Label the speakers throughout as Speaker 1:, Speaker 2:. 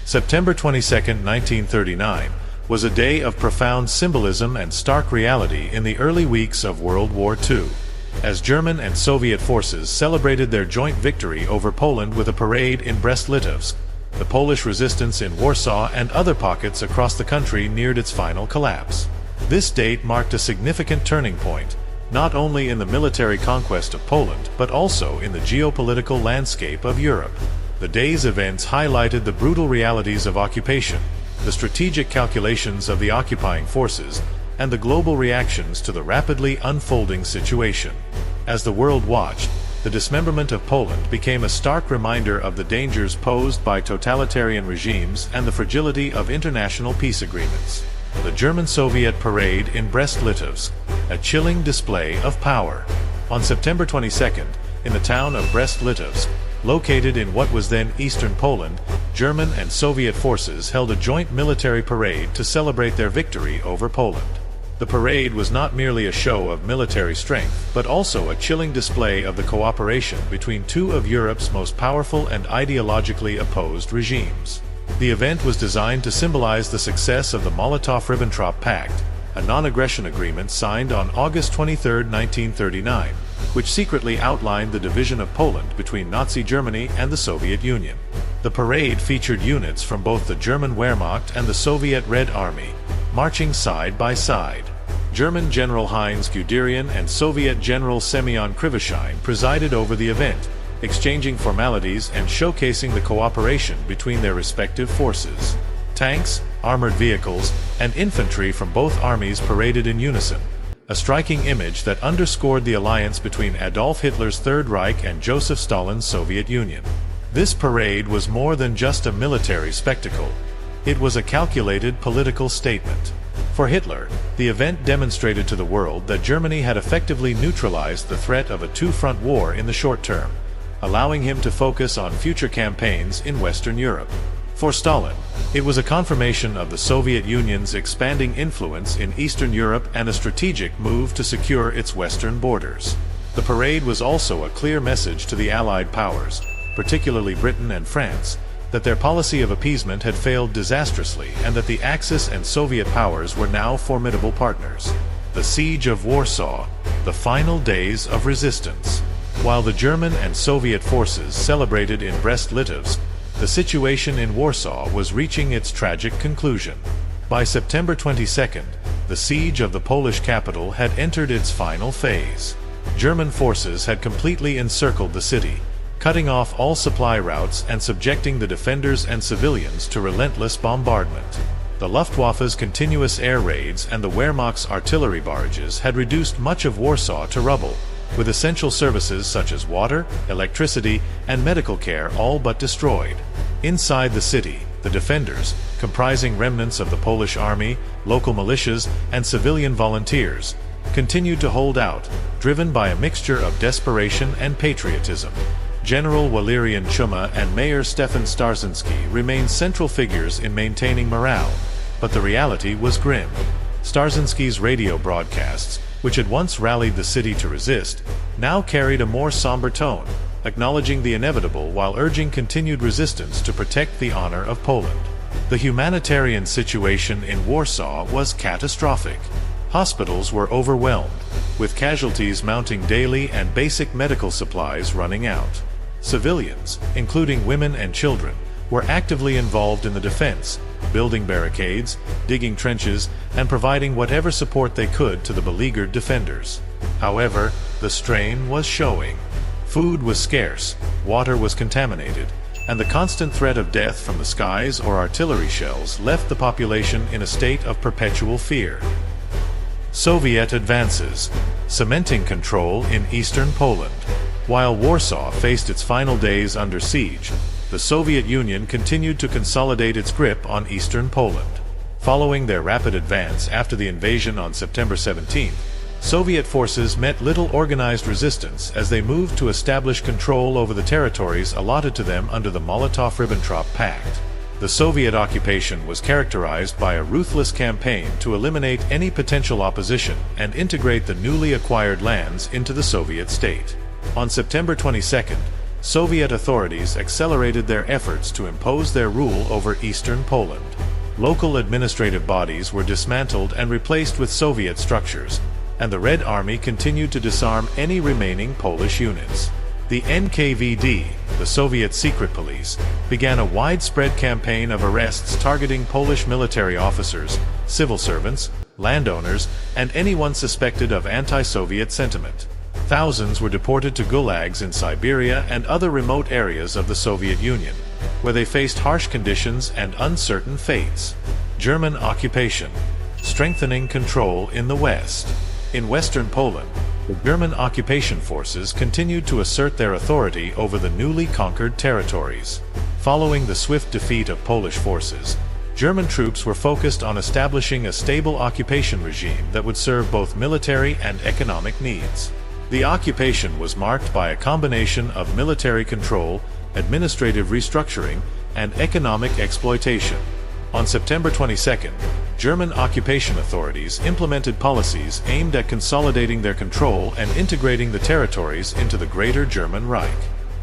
Speaker 1: September 22, 1939, was a day of profound symbolism and stark reality in the early weeks of World War II, as German and Soviet forces celebrated their joint victory over Poland with a parade in Brest-Litovsk. The Polish resistance in Warsaw and other pockets across the country neared its final collapse. This date marked a significant turning point, not only in the military conquest of Poland, but also in the geopolitical landscape of Europe. The day's events highlighted the brutal realities of occupation, the strategic calculations of the occupying forces, and the global reactions to the rapidly unfolding situation. As the world watched, the dismemberment of Poland became a stark reminder of the dangers posed by totalitarian regimes and the fragility of international peace agreements. The German-Soviet parade in Brest-Litovsk, a chilling display of power. On September 22nd, in the town of Brest-Litovsk, located in what was then eastern Poland, German and Soviet forces held a joint military parade to celebrate their victory over Poland. The parade was not merely a show of military strength, but also a chilling display of the cooperation between two of Europe's most powerful and ideologically opposed regimes. The event was designed to symbolize the success of the Molotov-Ribbentrop Pact, a non-aggression agreement signed on August 23, 1939, which secretly outlined the division of Poland between Nazi Germany and the Soviet Union. The parade featured units from both the German Wehrmacht and the Soviet Red Army, marching side by side. German General Heinz Guderian and Soviet General Semyon Krivoshein presided over the event, exchanging formalities and showcasing the cooperation between their respective forces. Tanks, armored vehicles, and infantry from both armies paraded in unison, a striking image that underscored the alliance between Adolf Hitler's Third Reich and Joseph Stalin's Soviet Union. This parade was more than just a military spectacle. It was a calculated political statement. For Hitler, the event demonstrated to the world that Germany had effectively neutralized the threat of a two-front war in the short term, allowing him to focus on future campaigns in Western Europe. For Stalin, it was a confirmation of the Soviet Union's expanding influence in Eastern Europe and a strategic move to secure its western borders. The parade was also a clear message to the Allied powers, particularly Britain and France, that their policy of appeasement had failed disastrously and that the Axis and Soviet powers were now formidable partners. The Siege of Warsaw, the final days of resistance. While the German and Soviet forces celebrated in Brest-Litovsk, the situation in Warsaw was reaching its tragic conclusion. By September 22nd, the siege of the Polish capital had entered its final phase. German forces had completely encircled the city, cutting off all supply routes and subjecting the defenders and civilians to relentless bombardment. The Luftwaffe's continuous air raids and the Wehrmacht's artillery barrages had reduced much of Warsaw to rubble, with essential services such as water, electricity, and medical care all but destroyed. Inside the city, the defenders, comprising remnants of the Polish army, local militias, and civilian volunteers, continued to hold out, driven by a mixture of desperation and patriotism. General Walerian Chuma and Mayor Stefan Starzyński remained central figures in maintaining morale, but the reality was grim. Starzyński's radio broadcasts, which had once rallied the city to resist, now carried a more somber tone, acknowledging the inevitable while urging continued resistance to protect the honor of Poland. The humanitarian situation in Warsaw was catastrophic. Hospitals were overwhelmed, with casualties mounting daily and basic medical supplies running out. Civilians, including women and children, were actively involved in the defense, building barricades, digging trenches, and providing whatever support they could to the beleaguered defenders. However, the strain was showing. Food was scarce, water was contaminated, and the constant threat of death from the skies or artillery shells left the population in a state of perpetual fear. Soviet advances, cementing control in eastern Poland. While Warsaw faced its final days under siege, the Soviet Union continued to consolidate its grip on eastern Poland. Following their rapid advance after the invasion on September 17, Soviet forces met little organized resistance as they moved to establish control over the territories allotted to them under the Molotov-Ribbentrop Pact. The Soviet occupation was characterized by a ruthless campaign to eliminate any potential opposition and integrate the newly acquired lands into the Soviet state. On September 22nd, Soviet authorities accelerated their efforts to impose their rule over eastern Poland. Local administrative bodies were dismantled and replaced with Soviet structures, and the Red Army continued to disarm any remaining Polish units. The NKVD, the Soviet secret police, began a widespread campaign of arrests targeting Polish military officers, civil servants, landowners, and anyone suspected of anti-Soviet sentiment. Thousands were deported to gulags in Siberia and other remote areas of the Soviet Union, where they faced harsh conditions and uncertain fates. German occupation. Strengthening control in the West. In western Poland, the German occupation forces continued to assert their authority over the newly conquered territories. Following the swift defeat of Polish forces, German troops were focused on establishing a stable occupation regime that would serve both military and economic needs. The occupation was marked by a combination of military control, administrative restructuring, and economic exploitation. On September 22, German occupation authorities implemented policies aimed at consolidating their control and integrating the territories into the Greater German Reich.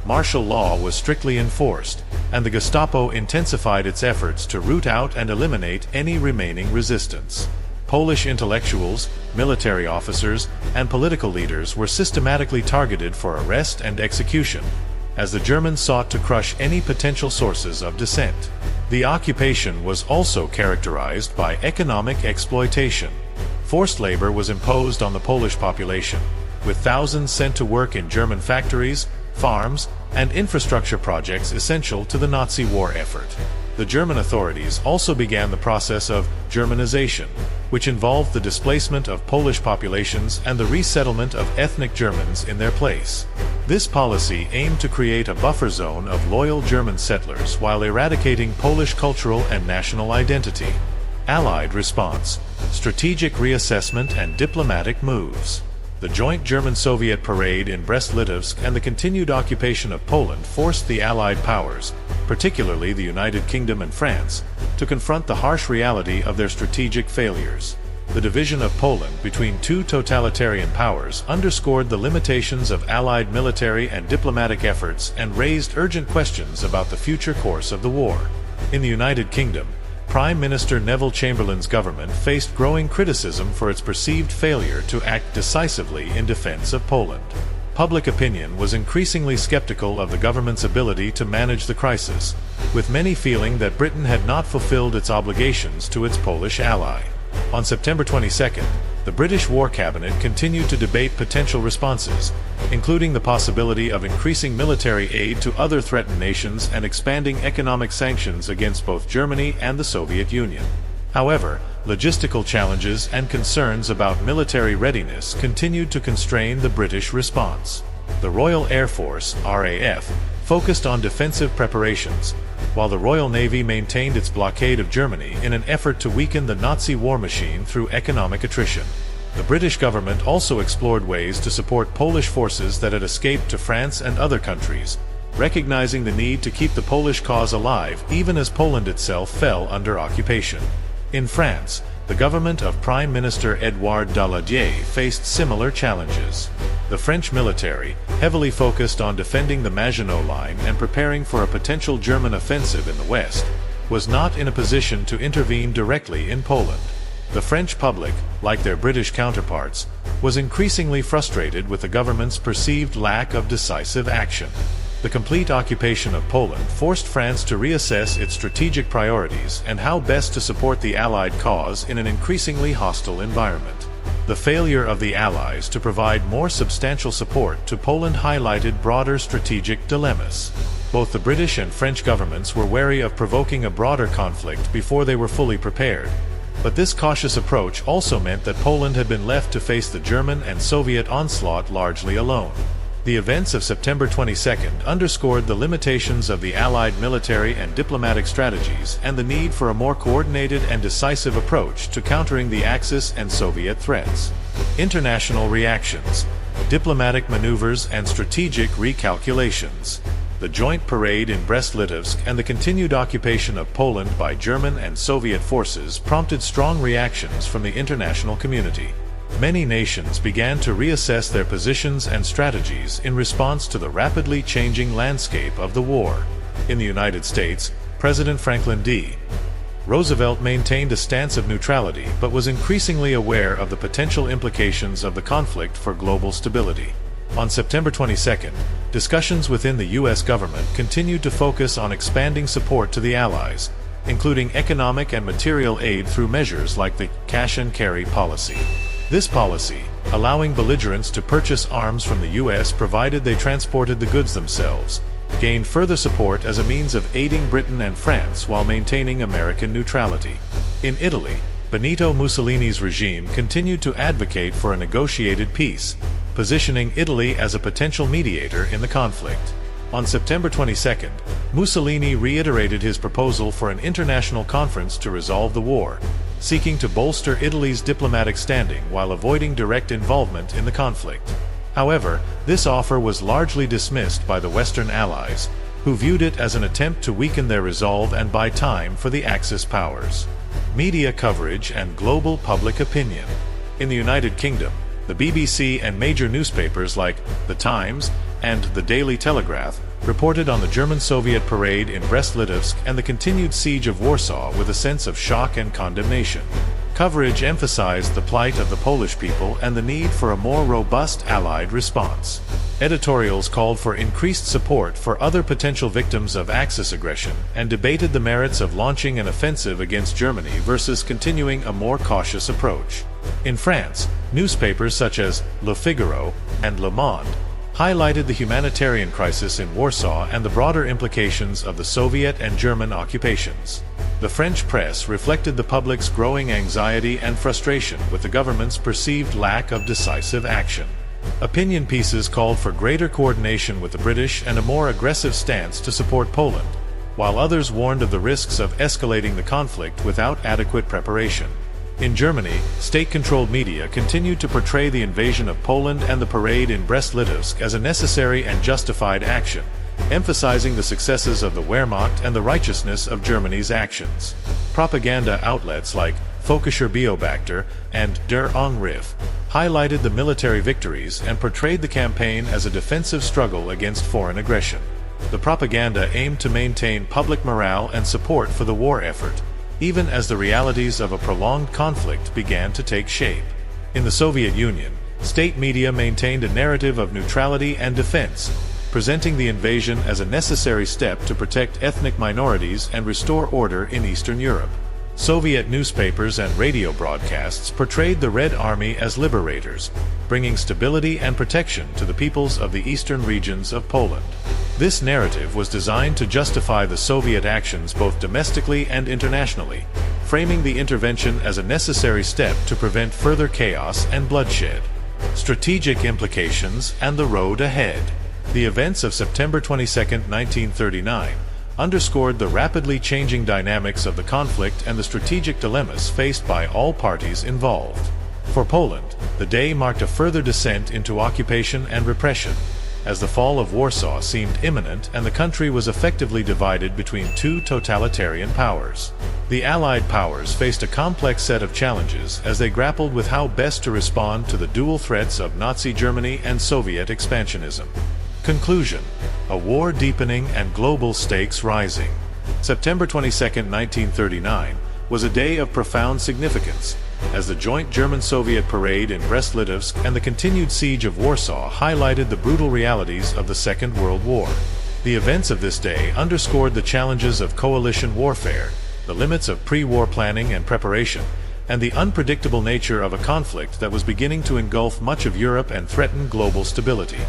Speaker 1: Martial law was strictly enforced, and the Gestapo intensified its efforts to root out and eliminate any remaining resistance. Polish intellectuals, military officers, and political leaders were systematically targeted for arrest and execution, as the Germans sought to crush any potential sources of dissent. The occupation was also characterized by economic exploitation. Forced labor was imposed on the Polish population, with thousands sent to work in German factories, farms, and infrastructure projects essential to the Nazi war effort. The German authorities also began the process of Germanization, which involved the displacement of Polish populations and the resettlement of ethnic Germans in their place. This policy aimed to create a buffer zone of loyal German settlers while eradicating Polish cultural and national identity. Allied response, strategic reassessment and diplomatic moves. The joint German-Soviet parade in Brest-Litovsk and the continued occupation of Poland forced the Allied powers, particularly the United Kingdom and France, to confront the harsh reality of their strategic failures. The division of Poland between two totalitarian powers underscored the limitations of Allied military and diplomatic efforts and raised urgent questions about the future course of the war. In the United Kingdom, Prime Minister Neville Chamberlain's government faced growing criticism for its perceived failure to act decisively in defense of Poland. Public opinion was increasingly skeptical of the government's ability to manage the crisis, with many feeling that Britain had not fulfilled its obligations to its Polish ally. On September 22, the British War Cabinet continued to debate potential responses, including the possibility of increasing military aid to other threatened nations and expanding economic sanctions against both Germany and the Soviet Union. However, logistical challenges and concerns about military readiness continued to constrain the British response. The Royal Air Force, RAF, focused on defensive preparations, while the Royal Navy maintained its blockade of Germany in an effort to weaken the Nazi war machine through economic attrition. The British government also explored ways to support Polish forces that had escaped to France and other countries, recognizing the need to keep the Polish cause alive even as Poland itself fell under occupation. In France, the government of Prime Minister Édouard Daladier faced similar challenges. The French military, heavily focused on defending the Maginot Line and preparing for a potential German offensive in the west, was not in a position to intervene directly in Poland. The French public, like their British counterparts, was increasingly frustrated with the government's perceived lack of decisive action. The complete occupation of Poland forced France to reassess its strategic priorities and how best to support the Allied cause in an increasingly hostile environment. The failure of the Allies to provide more substantial support to Poland highlighted broader strategic dilemmas. Both the British and French governments were wary of provoking a broader conflict before they were fully prepared. But this cautious approach also meant that Poland had been left to face the German and Soviet onslaught largely alone. The events of September 22 underscored the limitations of the Allied military and diplomatic strategies and the need for a more coordinated and decisive approach to countering the Axis and Soviet threats. International reactions, diplomatic maneuvers and strategic recalculations. The joint parade in Brest-Litovsk and the continued occupation of Poland by German and Soviet forces prompted strong reactions from the international community. many nations began to reassess their positions and strategies in response to the rapidly changing landscape of the war. In the United States, President Franklin D. Roosevelt maintained a stance of neutrality but was increasingly aware of the potential implications of the conflict for global stability. On September 22, discussions within the U.S. government continued to focus on expanding support to the Allies, including economic and material aid through measures like the cash-and-carry policy. This policy, allowing belligerents to purchase arms from the U.S. provided they transported the goods themselves, gained further support as a means of aiding Britain and France while maintaining American neutrality. In Italy, Benito Mussolini's regime continued to advocate for a negotiated peace, positioning Italy as a potential mediator in the conflict. On September 22, Mussolini reiterated his proposal for an international conference to resolve the war, seeking to bolster Italy's diplomatic standing while avoiding direct involvement in the conflict. However, this offer was largely dismissed by the Western Allies, who viewed it as an attempt to weaken their resolve and buy time for the Axis powers. Media coverage and global public opinion. In the United Kingdom, the BBC and major newspapers like The Times and The Daily Telegraph reported on the German-Soviet parade in Brest-Litovsk and the continued siege of Warsaw with a sense of shock and condemnation. Coverage emphasized the plight of the Polish people and the need for a more robust Allied response. Editorials called for increased support for other potential victims of Axis aggression and debated the merits of launching an offensive against Germany versus continuing a more cautious approach. In France, newspapers such as Le Figaro and Le Monde highlighted the humanitarian crisis in Warsaw and the broader implications of the Soviet and German occupations. The French press reflected the public's growing anxiety and frustration with the government's perceived lack of decisive action. Opinion pieces called for greater coordination with the British and a more aggressive stance to support Poland, while others warned of the risks of escalating the conflict without adequate preparation. In Germany, state-controlled media continued to portray the invasion of Poland and the parade in Brest-Litovsk as a necessary and justified action, emphasizing the successes of the Wehrmacht and the righteousness of Germany's actions. Propaganda outlets like Völkischer Beobachter and Der Angriff highlighted the military victories and portrayed the campaign as a defensive struggle against foreign aggression. The propaganda aimed to maintain public morale and support for the war effort, even as the realities of a prolonged conflict began to take shape. In the Soviet Union, state media maintained a narrative of neutrality and defense, presenting the invasion as a necessary step to protect ethnic minorities and restore order in Eastern Europe. Soviet newspapers and radio broadcasts portrayed the Red Army as liberators, bringing stability and protection to the peoples of the eastern regions of Poland. This narrative was designed to justify the Soviet actions both domestically and internationally, framing the intervention as a necessary step to prevent further chaos and bloodshed. Strategic implications and the road ahead. The events of September 22, 1939, underscored the rapidly changing dynamics of the conflict and the strategic dilemmas faced by all parties involved. For Poland, the day marked a further descent into occupation and repression, as the fall of Warsaw seemed imminent and the country was effectively divided between two totalitarian powers. The Allied powers faced a complex set of challenges as they grappled with how best to respond to the dual threats of Nazi Germany and Soviet expansionism. Conclusion: a war deepening and global stakes rising. September 22, 1939, was a day of profound significance, as the joint German-Soviet parade in Brest-Litovsk and the continued siege of Warsaw highlighted the brutal realities of the Second World War. The events of this day underscored the challenges of coalition warfare, the limits of pre-war planning and preparation, and the unpredictable nature of a conflict that was beginning to engulf much of Europe and threaten global stability.